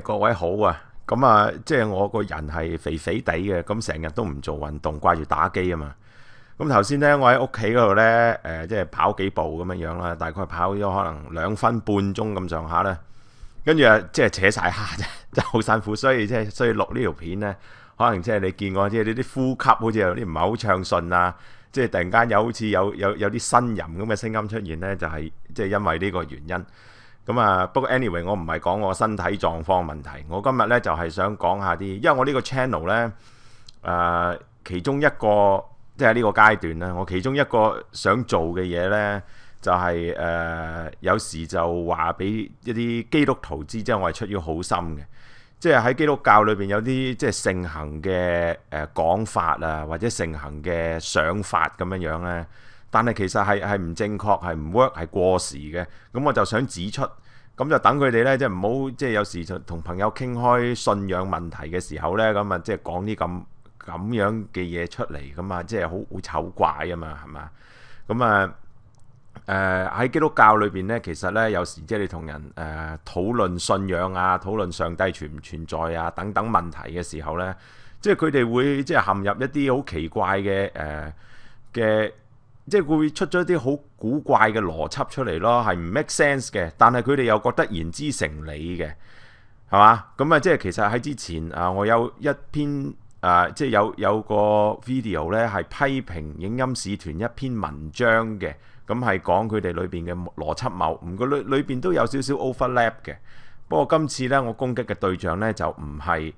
各位好啊！咁啊，即係我個人係肥肥地嘅，咁成日都唔做運動，掛住打機啊嘛。咁頭先呢，我喺屋企嗰度呢，即係跑幾步咁樣樣啦，大概跑咗可能2分半鐘咁上下啦。跟住啊，即係扯晒蝦啫，真係好辛苦。所以錄呢條片呢，可能即係你見我即係呢啲呼吸好似有啲唔係好暢順啊，即係突然間好似有啲呻吟咁嘅聲音出現呢，就係即係因為呢個原因。咁啊，不過 anyway，我唔係講我身體狀況問題，我今日咧就係想講下啲，因為我呢個 channel 咧，其中一個即係呢個階段咧，我其中一個想做嘅嘢咧，就係有時就話俾一啲基督徒知，即係我係出於好心嘅，即係喺基督教裏邊有啲即係盛行嘅講法啊，或者盛行嘅想法咁樣樣咧。但係其實係唔正確，係唔 work， 係過時嘅。咁我就想指出，咁就等佢哋咧，即係唔好即係有時就同朋友傾開信仰問題嘅時候咧，咁啊即係講啲咁樣嘅嘢出嚟，咁啊即係好醜怪啊嘛，係嘛？咁啊喺基督教裏邊咧，其實咧有時即係你同人討論信仰啊，討論上帝存唔存在啊等等問題嘅時候咧，即係佢哋會即係陷入一啲好奇怪嘅。即係會出咗一啲好古怪嘅邏輯出嚟咯，係唔 make sense 嘅，但係佢哋又覺得言之成理嘅，係嘛？咁啊，即係其實喺之前我有一篇即係有個 video 咧，係批評影音使團一篇文章嘅，咁係講佢哋裏邊嘅邏輯謬誤，個裏邊都有少少 overlap 嘅。不過今次咧，我攻擊嘅對象咧就唔係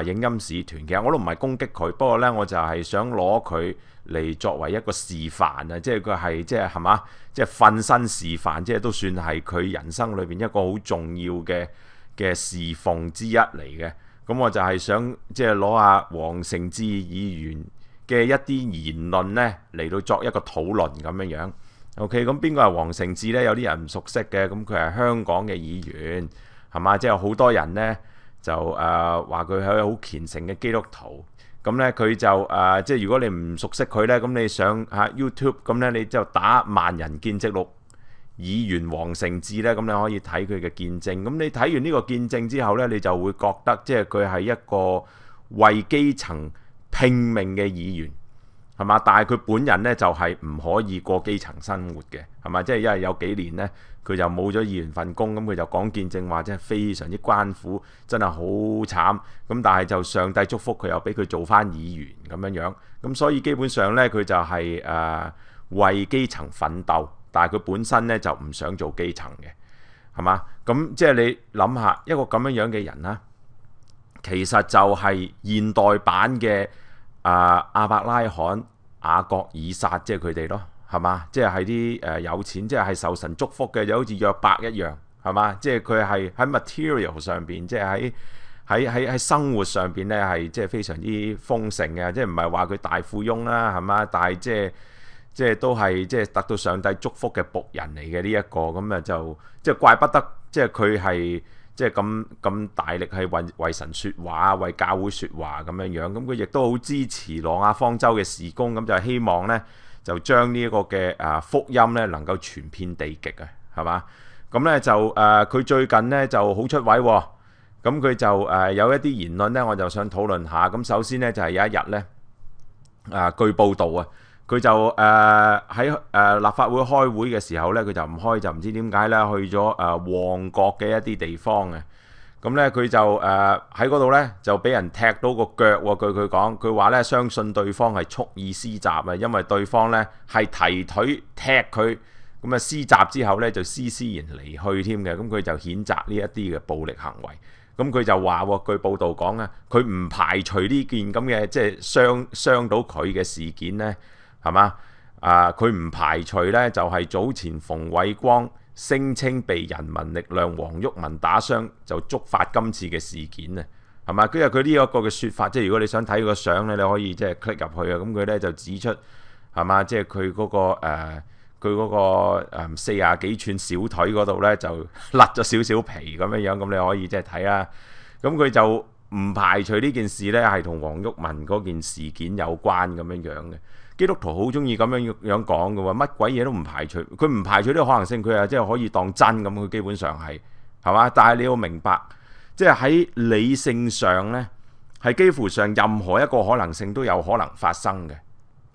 影音使團嘅，我都唔係攻擊佢，不過咧我就係想攞佢嚟作為一個示範啊，即係佢係即係嘛，即係瞓身示範，即係都算係佢人生裏邊一個好重要嘅侍奉之一嚟嘅。咁我就係想即係攞下黃成智議員嘅一啲言論咧嚟到作一個討論咁樣樣。OK， 咁邊個係黃成智咧？有啲人唔熟悉嘅，咁佢係香港嘅議員，係嘛？即係好多人咧就話佢係好虔誠嘅基督徒。咁咧佢就即係如果你唔熟悉佢咧，咁你上YouTube 咁咧，你就打萬人見證錄議員黃成智咧，咁你可以睇佢嘅見證。咁你睇完呢個見證之後咧，你就會覺得即係佢係一個為基層拼命嘅議員，係嘛？但係佢本人咧就係唔可以過基層生活嘅，係嘛？即係因為有幾年咧，佢就冇咗議員份工，咁佢就講見證話，真係非常之艱苦，真係好慘。咁但係就上帝祝福佢，又俾佢做翻議員咁樣樣。咁所以基本上咧，佢就係為基層奮鬥，但係佢本身咧就唔想做基層嘅，係嘛？咁即係你諗下一個咁樣樣嘅人啦，其實就係現代版嘅亞伯拉罕、雅各、以撒，即係佢哋咯。係嘛？即係啲有錢，即係受神祝福嘅，就好似約伯一樣，係嘛？即係佢係喺 material 上邊，即係喺生活上邊咧，係即係非常之豐盛嘅，即係唔係話佢大富翁啦，係嘛？但係即係都係即係得到上帝祝福嘅僕人嚟嘅呢一個，咁啊就即係怪不得，即係佢係即係咁大力係為神説話，為教會説話咁樣樣，咁佢亦都好支持挪亞方舟嘅事工，咁就希望咧。就將呢一個嘅福音咧能夠傳遍地極啊，係嘛？咁咧就佢最近咧就好出位喎，咁佢就有一啲言論咧，我就想討論下。咁首先咧就係有一日咧據報道啊，佢就喺立法會開會嘅時候咧，佢就唔開，就唔知點解咧去咗旺角嘅一啲地方嘅。咁咧佢就喺嗰度咧就俾人踢到個腳喎。據佢講，佢話咧相信對方係蓄意施襲啊，因為對方咧係提腿踢佢，咁啊施襲之後咧就施然離去添嘅。咁佢就譴責呢一啲嘅暴力行為。咁佢就話喎，據報道講啊，佢唔排除呢件咁嘅即係傷到佢嘅事件咧，係嘛？佢唔排除咧就係早前馮偉光聲稱被人民力量黃毓民打傷，就觸發今次嘅事件啊，係嘛？佢呢一個嘅説法，即係如果你想睇個相咧，你可以即係 click 入去啊。咁佢咧就指出係嘛，即係佢嗰個40幾寸小腿嗰度咧就甩咗少少皮咁樣樣，咁你可以即係睇啦。咁佢就唔排除呢件事咧係同黃毓民嗰件事件有關咁樣樣嘅。基督徒好中意咁樣講嘅喎，乜鬼嘢都唔排除，佢唔排除呢個可能性，佢係即係可以當真咁，佢基本上係嘛？但係你要明白，即係喺理性上呢，係幾乎上任何一個可能性都有可能發生嘅。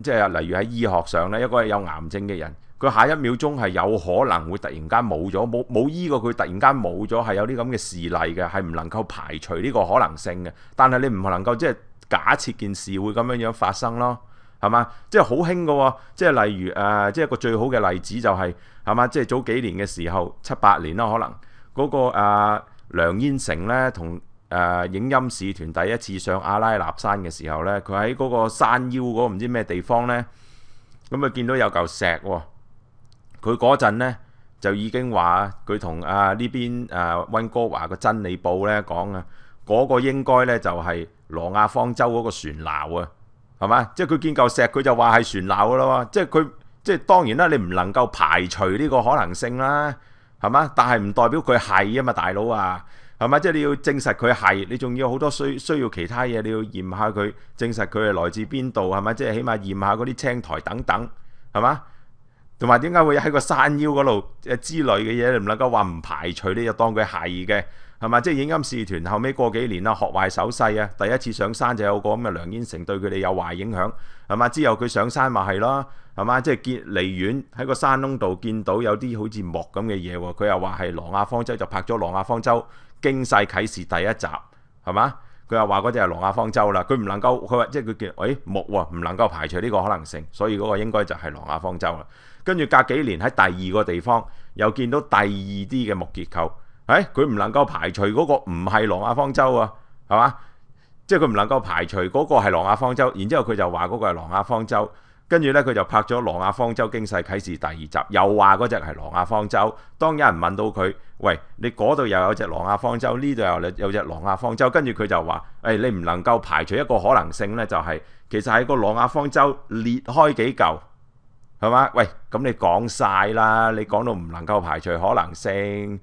即係例如喺醫學上呢，一個有癌症嘅人，佢下一秒鐘係有可能會突然間冇咗，冇醫過佢突然間冇咗，係有啲咁嘅事例嘅，係唔能夠排除呢個可能性嘅。但係你唔能夠即係假設件事會咁樣發生咯，係嘛？即係好興嘅喎，即係例如即係一個最好嘅例子就係係嘛？即係早幾年嘅時候，7、8年啦，可能嗰個梁燕成咧同影音使團第一次上阿拉納山嘅時候咧，佢喺嗰個山腰嗰個唔知咩地方咧，咁啊見到有嚿石喎，佢嗰陣咧就已經話佢同呢邊溫哥華個真理報咧講啊，嗰個應該咧就係羅亞方舟嗰個船錨啊，係嘛？即係佢見嚿石，佢就話係船錨噶啦，即係佢即係當然啦，你唔能夠排除呢個可能性啦，係嘛？但係唔代表佢係啊嘛，大佬啊！係咪？即係你要證實佢係，你仲要好多需要其他嘢，你要驗下佢，證實佢係來自邊度，係咪？即係起碼驗下嗰啲青苔等等，係嘛？同埋點解會喺個山腰嗰度之類嘅嘢，你唔能夠話唔排除，你就當佢係嘅，係嘛？即係影音使團後尾過幾年啦，學壞手勢啊，第一次上山就有個咁嘅梁燕成對佢哋有壞影響，係嘛？之後佢上山咪係咯，係嘛？即係見離遠喺個山窿度見到有啲好似木咁嘅嘢喎，佢又話係挪亞方舟，就拍咗挪亞方舟驚世啟示第一集，係嘛？佢又話嗰隻係挪亞方舟啦，佢唔能夠，佢話即係佢見，木喎，唔能夠排除呢個可能性，所以嗰個應該就係挪亞方舟啦。跟住隔幾年喺第二個地方又見到第二啲嘅木結構，佢唔能夠排除嗰個唔係挪亞方舟啊，係嘛？即係佢唔能夠排除嗰個係挪亞方舟，然之後佢就話嗰個係挪亞方舟。跟住咧，佢就拍咗《挪亞方舟驚世啟示》第二集，又話嗰隻係挪亞方舟。當有人問到佢，喂，你嗰度又有隻挪亞方舟，呢度又有隻挪亞方舟，跟住佢就話，你唔能夠排除一個可能性咧，就係其實係個挪亞方舟裂開幾嚿，係嘛？喂，咁你講晒啦，你講到唔能夠排除可能性，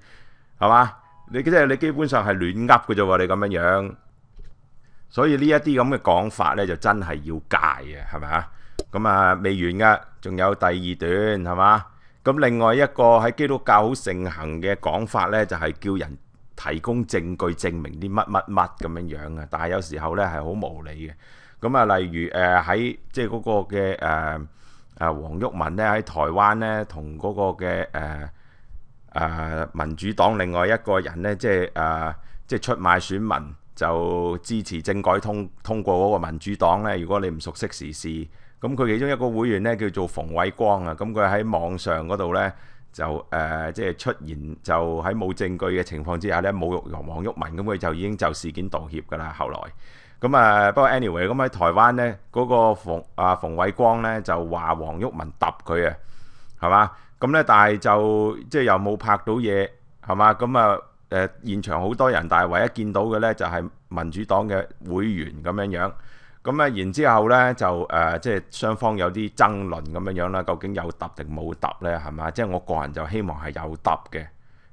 係嘛？你即係你基本上係亂噏嘅啫喎，你咁樣樣。所以呢一啲咁嘅講法咧，就真係要戒嘅，係咪啊？咁未完噶，仲有第二段，係嘛？咁另外一個喺基督教好盛行嘅講法呢，就係叫人提供證據證明啲乜乜乜咁樣樣啊。但係有時候呢係好無理嘅。咁例如喺即係嗰個嘅黃毓民呢，喺台灣呢，同嗰個嘅民主黨另外一個人呢，即係出賣選民，就支持政改通過嗰個民主黨呢。如果你唔熟悉時事。咁佢其中一個會員咧叫做馮偉光啊，咁佢喺網上嗰度咧就即係出言，就喺冇證據嘅情況之下咧侮辱黃毓民，咁佢就已經就事件道歉㗎啦。後來咁不過 anyway， 咁喺台灣咧嗰個馮偉光咧就話黃毓民揼佢啊，係嘛？咁咧但係就即係又冇拍到嘢，係嘛？咁現場好多人，但係唯一見到嘅咧就係民主黨嘅會員咁樣樣。咁然之後咧就即係雙方有啲爭論咁樣樣啦，究竟有揼定冇揼咧，係嘛？即係我個人就希望係有揼嘅，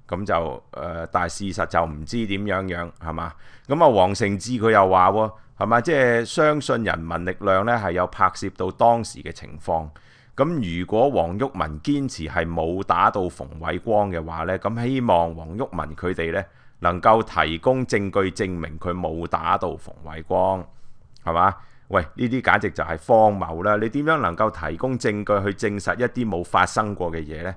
咁就但係事實就唔知點樣樣，係嘛？咁黃成智佢又話喎，係嘛？即係相信人民力量咧係有拍攝到當時嘅情況。咁如果黃毓民堅持係冇打到馮偉光嘅話咧，咁希望黃毓民佢哋咧能夠提供證據證明佢冇打到馮偉光。係嘛？喂，呢啲簡直就係荒謬啦！你點樣能夠提供證據去證實一啲冇發生過嘅嘢呢？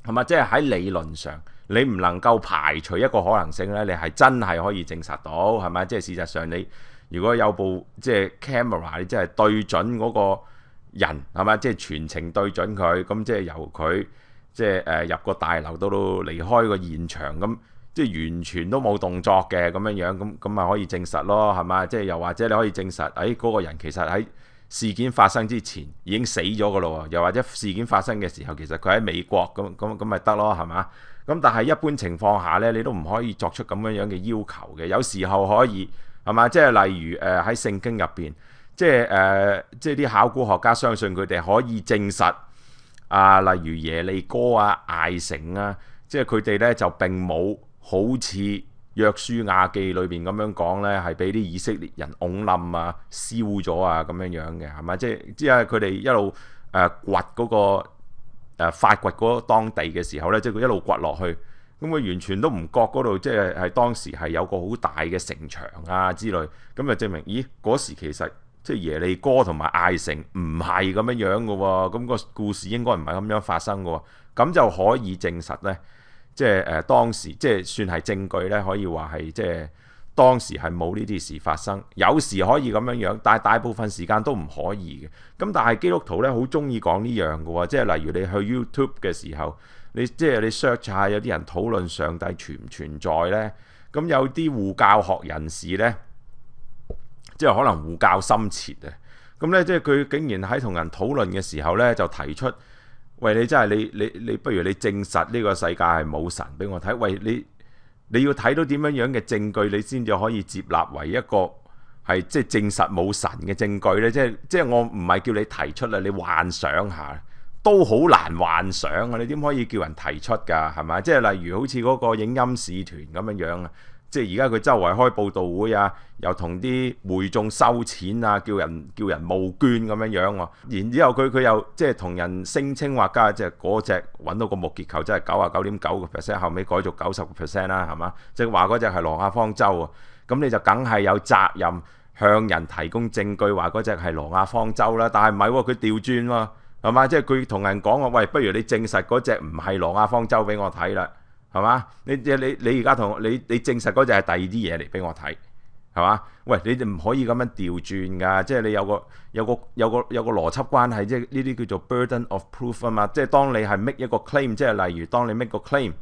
係嘛？即係喺理論上，你唔能夠排除一個可能性呢，你係真係可以證實到，係咪？即係事實上，你如果有部即係 camera， 你即係對準嗰個人，係嘛？即係全程對準佢，咁即係由佢即係入個大樓到離開個現場咁。即係完全都冇動作嘅咁樣樣，咁咪可以證實咯，係嘛？即係又或者你可以證實，嗰個人其實喺事件發生之前已經死咗噶咯，又或者事件發生嘅時候，其實佢喺美國，咁咪得咯，係嘛？咁但係一般情況下咧，你都唔可以作出咁樣樣嘅要求嘅。有時候可以係嘛？即係例如喺聖經入邊，即係啲考古學家相信佢哋可以證實例如耶利哥艾城即係佢哋咧就並冇。好似約書亞記裏邊咁樣講呢，係俾啲以色列人㧬冧燒咗咁樣樣嘅，係咪？即係佢哋一路掘嗰個發掘嗰當地嘅時候呢，即係佢一路掘落去，咁佢完全都唔覺嗰度即係當時係有個好大嘅城牆啊之類，咁就證明咦嗰時其實即係耶利哥同埋艾城唔係咁樣樣嘅喎，咁個故事應該唔係咁樣發生嘅喎，咁就可以證實呢，即係當時即係算係證據呢，可以話係即係當時係冇呢啲事發生，有時可以咁樣樣，但係大部分時間都唔可以嘅。咁但係基督徒呢，好中意講呢樣嘅喎，即係例如你去 YouTube 嘅時候。即係你 search 下有啲人討論上帝存唔存在呢？咁有啲護教學人士呢，即係可能護教深切啊。咁呢，即係佢竟然喺同人討論嘅時候呢，就提出：喂，你真係你不如你證實呢個世界係冇神俾我睇。喂，你要睇到點樣樣嘅證據，你先至可以接納為一個係即係證實冇神嘅證據呢？即係我唔係叫你提出啦，你幻想下。都好難幻想啊！你點可以叫人提出㗎？係咪？即係例如好似嗰個影音使團咁樣樣啊！即係而家佢周圍開佈道會啊，又同啲會眾收錢啊，叫人募捐咁樣樣喎。然之後佢又即係同人聲稱話家即係嗰隻揾到個木結構真係99.9%，後尾改做90%啦，係嘛？即係話嗰隻係挪亞方舟啊！咁你就梗係有責任向人提供證據話嗰隻係挪亞方舟啦。但係唔係喎，佢調轉喎。係嘛？即係佢同人講話，喂，不如你證實嗰隻唔係挪亞方舟俾我睇啦，係嘛？你而家同你證實嗰隻係第二啲嘢嚟俾我睇，係嘛？喂，你哋唔可以咁樣調轉㗎，即係你有個邏輯關係，即係呢啲叫做 burden of proof 啊嘛。即係當你係 make 一個 claim， 即係例如當你 make 個 claim，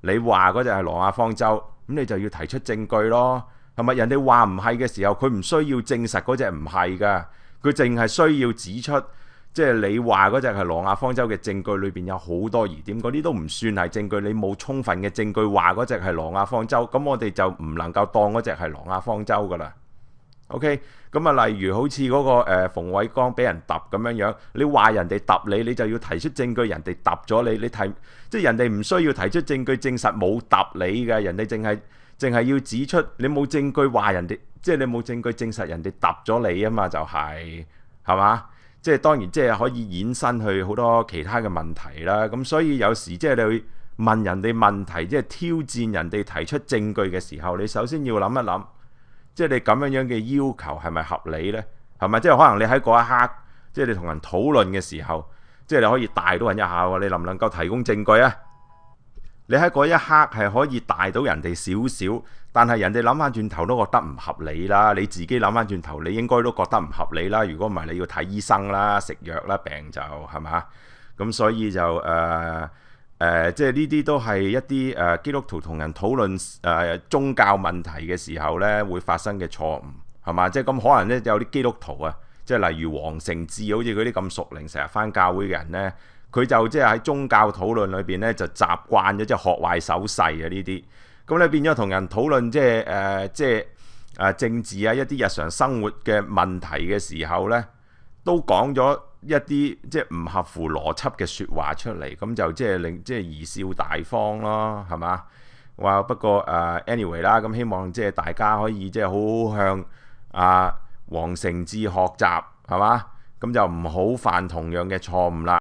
你話嗰隻係挪亞方舟，咁你就要提出證據咯，係咪？人哋話唔係嘅時候，佢唔需要證實嗰隻唔係㗎，佢淨係需要指出。即係你話嗰隻係挪亞方舟嘅證據裏邊有好多疑點，嗰啲都唔算係證據。你冇充分嘅證據話嗰隻係挪亞方舟，咁我哋就唔能夠當嗰隻係挪亞方舟噶啦。OK， 咁啊，例如好似嗰個馮偉剛俾人揼咁樣樣，你話人哋揼你，你就要提出證據，人哋揼咗你，即係人哋唔需要提出證據證實冇揼你嘅，人哋淨係要指出你冇證據話人哋，即係你冇證據證實人哋揼咗你啊嘛，就係嘛？即係當然，即係可以衍生去好多其他嘅問題啦。咁所以有時即係你去問人哋問題，即係挑戰人哋提出證據嘅時候，你首先要諗一諗，即係你咁樣樣嘅要求係咪合理呢？係咪？即係可能你喺嗰一刻，即係你同人討論嘅時候，即係你可以帶到人一下喎。你能唔能夠提供證據啊？你喺嗰一刻係可以帶到人哋少少，但係人哋諗翻轉頭都覺得唔合理啦。你自己諗翻轉頭，你應該都覺得唔合理啦。如果唔係，你要睇醫生啦、食藥啦，病就係嘛。咁所以就即係呢啲都係一啲基督徒同人討論宗教問題嘅時候呢會發生嘅錯誤，係嘛？即係咁可能呢有啲基督徒啊，即係例如黃成智，好似嗰啲咁熟齡成日翻教會嘅人呢。佢就即係喺宗教討論裏邊咧，就習慣咗即係學壞手勢啊呢啲，咁你變咗同人討論即係政治啊一啲日常生活嘅問題嘅時候咧，都講咗一啲即係唔合乎邏輯嘅説話出嚟，咁就即係令即係貽笑大方咯，係嘛？話不過anyway 啦，咁希望即係大家可以即係好好向黃成智學習，係嘛？咁就唔好犯同樣嘅錯誤啦。